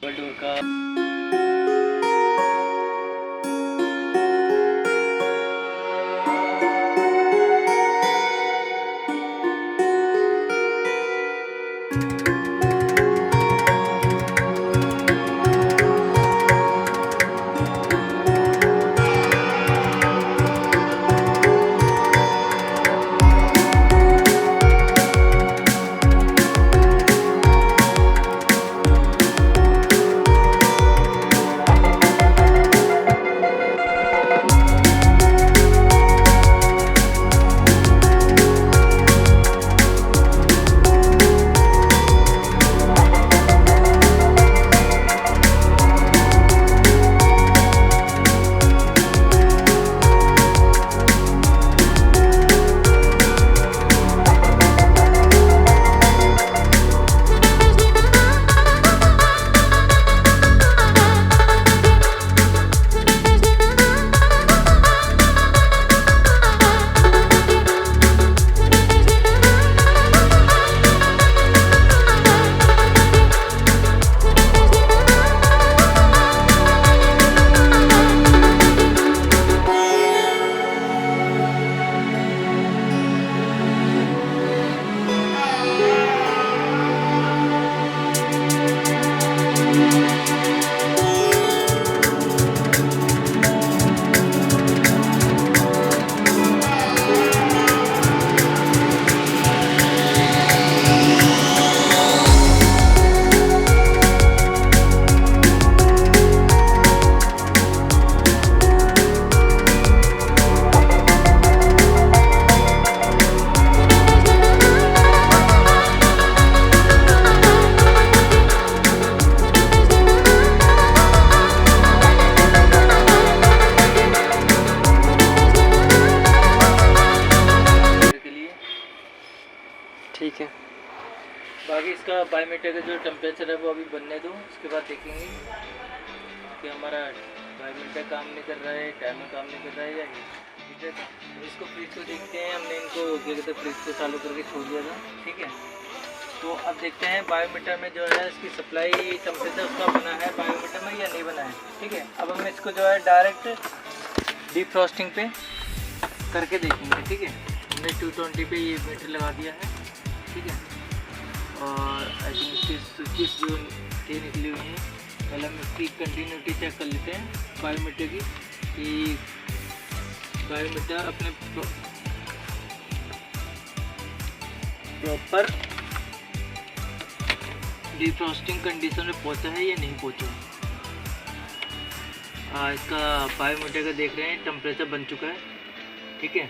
Door का ठीक है। बाकी इसका बायोमीटर का जो टेम्परेचर है वो अभी बनने दो, उसके बाद देखेंगे कि हमारा बायोमीटर काम नहीं कर रहा है, टाइमर काम नहीं कर रहा है या हीटर। तो इसको फ्रिज को देखते हैं, हमने इनको क्या कहते हैं फ्रिज को चालू करके छोड़ दिया था, ठीक है। तो अब देखते हैं बायोमीटर में जो है इसकी सप्लाई टेम्परेचर उसका बना है बायोमीटर में या नहीं बना है, ठीक है। अब हम इसको जो है डायरेक्ट डिफ्रॉस्टिंग पे करके देखेंगे, ठीक है। हमने 220 पे ये मीटर लगा दिया है, ठीक है। और आई थिंक इसकी स्विचेस जो थे निकली हुई हैं, पहले हम इसकी कंटिन्यूटी चेक कर लेते हैं बायोमीटर की, कि बायोमीटर अपने प्रॉपर डिफ्रॉस्टिंग कंडीशन में पहुंचा है या नहीं पहुंचा है। इसका बायोमीटर का देख रहे हैं टेम्परेचर बन चुका है, ठीक है।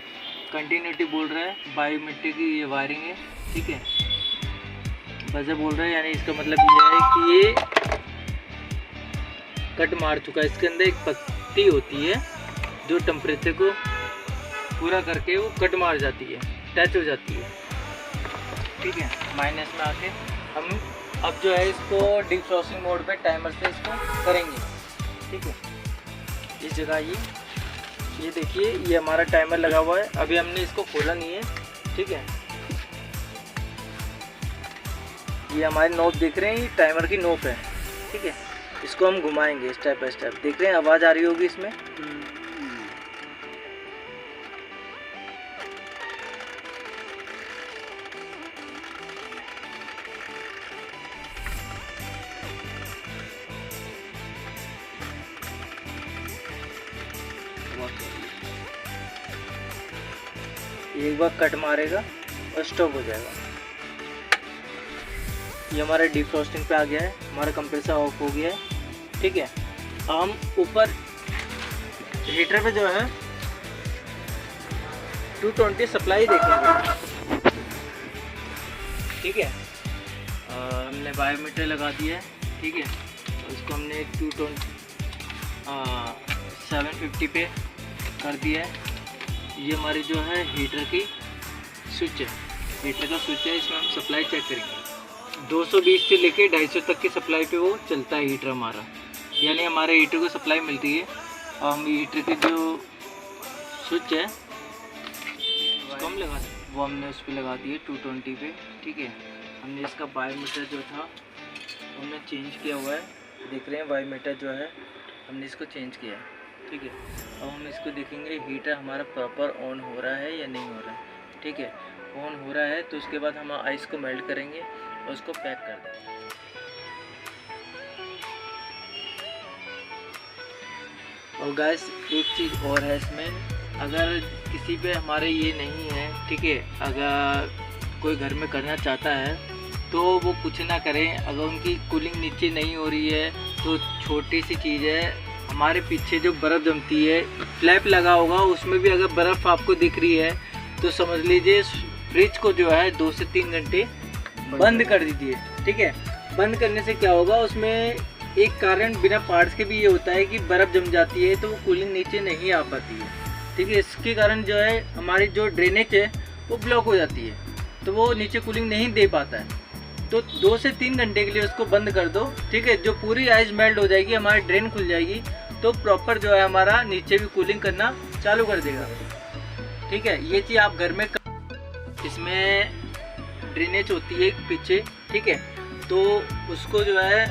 कंटिन्यूटी बोल रहा है, बायोमीटर की ये वायरिंग है, ठीक है। बजर बोल रहा है, यानी इसका मतलब ये है कि ये कट मार चुका है। इसके अंदर एक पत्ती होती है जो टेम्परेचर को पूरा करके वो कट मार जाती है, टच हो जाती है, ठीक है। माइनस में आके हम अब जो है इसको डिफ्रॉस्टिंग मोड पे टाइमर से इसको करेंगे, ठीक है। इस जगह ये देखिए, ये हमारा टाइमर लगा हुआ है, अभी हमने इसको खोला नहीं है, ठीक है। ये हमारी नोब देख रहे हैं, ये टाइमर की नोब है, ठीक है। इसको हम घुमाएंगे स्टेप बाय स्टेप, देख रहे हैं आवाज़ आ रही होगी इसमें। एक बार कट मारेगा और स्टॉप हो जाएगा। ये हमारा डिफ्रॉस्टिंग पे आ गया है, हमारा कंप्रेसर ऑफ हो गया है, ठीक है। हम ऊपर हीटर पे जो है 220 सप्लाई देखेंगे, ठीक है। हमने बायोमीटर लगा दिया है, ठीक है। उसको हमने 750 पे कर दिया है। ये हमारी जो है हीटर की स्विच है, हीटर का स्विच है, इसमें हम सप्लाई चेक करेंगे। 220 से लेके 250 तक की सप्लाई पे वो चलता है हीटर हमारा, यानी हमारे हीटर को सप्लाई मिलती है। और हम हीटर की जो स्विच है उसको हम लगा दें, वो हमने उस पर लगा दिए 220 पे, ठीक है। हमने इसका बायोमीटर जो था हमने चेंज किया हुआ है, देख रहे हैं वाई मीटर जो है हमने इसको चेंज किया है, ठीक है। अब हम इसको देखेंगे हीटर हमारा प्रॉपर ऑन हो रहा है या नहीं हो रहा है, ठीक है। ऑन हो रहा है तो उसके बाद हम आइस को मेल्ट करेंगे और उसको पैक कर देंगे। और गैस एक चीज़ और है इसमें, अगर किसी पे हमारे ये नहीं है, ठीक है, अगर कोई घर में करना चाहता है तो वो कुछ ना करें। अगर उनकी कूलिंग नीचे नहीं हो रही है तो छोटी सी चीज़ है, हमारे पीछे जो बर्फ़ जमती है, फ्लैप लगा होगा उसमें भी अगर बर्फ़ आपको दिख रही है तो समझ लीजिए फ्रिज को जो है 2 से 3 घंटे बंद कर दीजिए, ठीक है। बंद करने से क्या होगा, उसमें एक कारण बिना पार्ट्स के भी ये होता है कि बर्फ़ जम जाती है तो वो कूलिंग नीचे नहीं आ पाती है, ठीक है। इसके कारण जो है हमारी जो ड्रेनेज है वो ब्लॉक हो जाती है, तो वो नीचे कूलिंग नहीं दे पाता है। तो 2 से 3 घंटे के लिए उसको बंद कर दो, ठीक है। जो पूरी आइस मेल्ट हो जाएगी, हमारी ड्रेन खुल जाएगी, तो प्रॉपर जो है हमारा नीचे भी कूलिंग करना चालू कर देगा, ठीक है। ये चीज़ आप घर में इसमें ड्रेनेज होती है पीछे, ठीक है, तो उसको जो है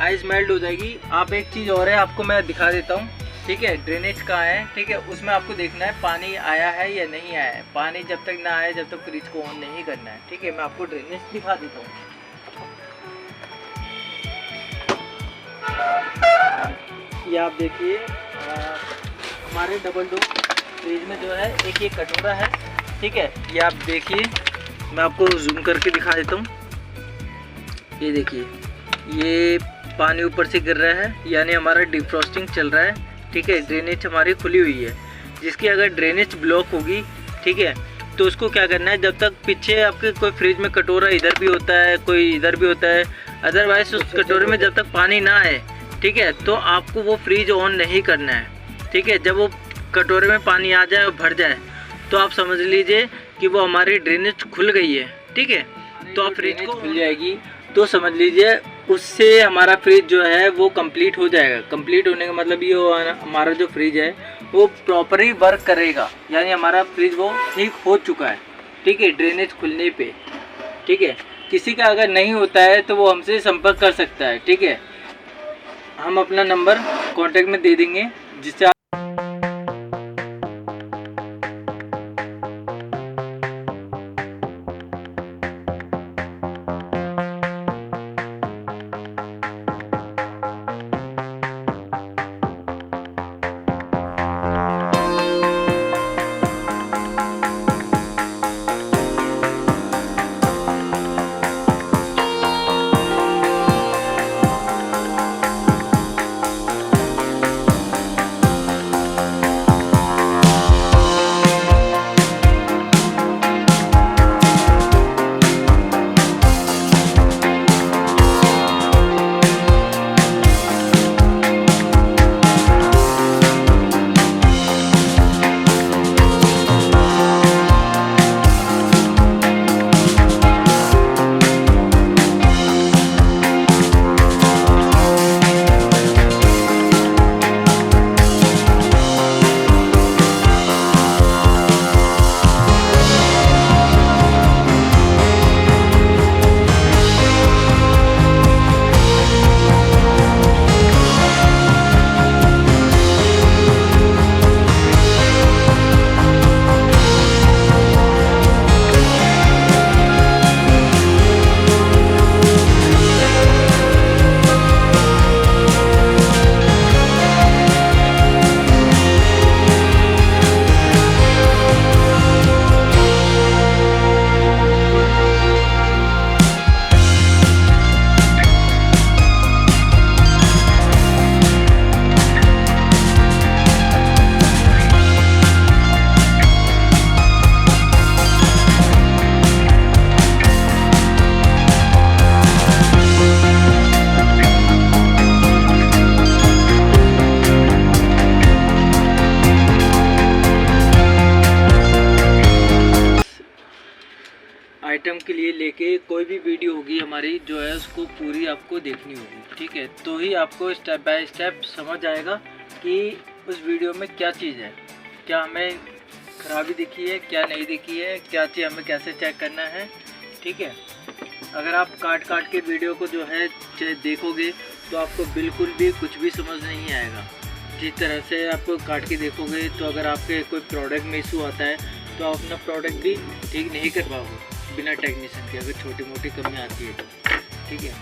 आइस मेल्ट हो जाएगी। आप एक चीज़ और है, आपको मैं दिखा देता हूँ, ठीक है। ड्रेनेज कहाँ है, ठीक है, उसमें आपको देखना है पानी आया है या नहीं आया है। पानी जब तक ना आए जब तक फ्रिज को ऑन नहीं करना है, ठीक है। मैं आपको ड्रेनेज दिखा देता हूँ। ये आप देखिए, हमारे डबल डोर फ्रिज में जो है एक ये कटोरा है, ठीक है। ये आप देखिए, मैं आपको जूम करके दिखा देता हूँ। ये देखिए, ये पानी ऊपर से गिर रहा है, यानी हमारा डिफ्रॉस्टिंग चल रहा है, ठीक है। ड्रेनेज हमारी खुली हुई है, जिसकी अगर ड्रेनेज ब्लॉक होगी, ठीक है, तो उसको क्या करना है, जब तक पीछे आपके कोई फ्रिज में कटोरा इधर भी होता है, कोई इधर भी होता है, अदरवाइज उस कटोरे में जब तक पानी ना आए, ठीक है, तो आपको वो फ्रिज ऑन नहीं करना है, ठीक है। जब वो कटोरे में पानी आ जाए और भर जाए तो आप समझ लीजिए कि वो हमारी ड्रेनेज खुल गई है, ठीक है। तो आप फ्रिज को खुल जाएगी तो समझ लीजिए उससे हमारा फ्रिज जो है वो कंप्लीट हो जाएगा। कंप्लीट होने का मतलब ये हुआ ना, हमारा जो फ्रिज है वो प्रॉपरली वर्क करेगा, यानी हमारा फ्रिज वो ठीक हो चुका है, ठीक है, ड्रेनेज खुलने पे, ठीक है। किसी का अगर नहीं होता है तो वो हमसे संपर्क कर सकता है, ठीक है। हम अपना नंबर कॉन्टैक्ट में दे देंगे, जिससे आइटम के लिए लेके कोई भी वीडियो होगी हमारी जो है उसको पूरी आपको देखनी होगी, ठीक है। तो ही आपको स्टेप बाय स्टेप समझ आएगा कि उस वीडियो में क्या चीज़ है, क्या हमें खराबी दिखी है, क्या नहीं दिखी है, क्या चीज़ हमें कैसे चेक करना है, ठीक है। अगर आप काट के वीडियो को जो है देखोगे तो आपको बिल्कुल भी कुछ भी समझ नहीं आएगा। जिस तरह से आप काट के देखोगे तो अगर आपके कोई प्रोडक्ट में इशू आता है तो आप अपना प्रोडक्ट भी ठीक नहीं कर पाओगे बिना टेक्नीशियन के, अगर छोटी मोटी कमी आती है तो। ठीक है,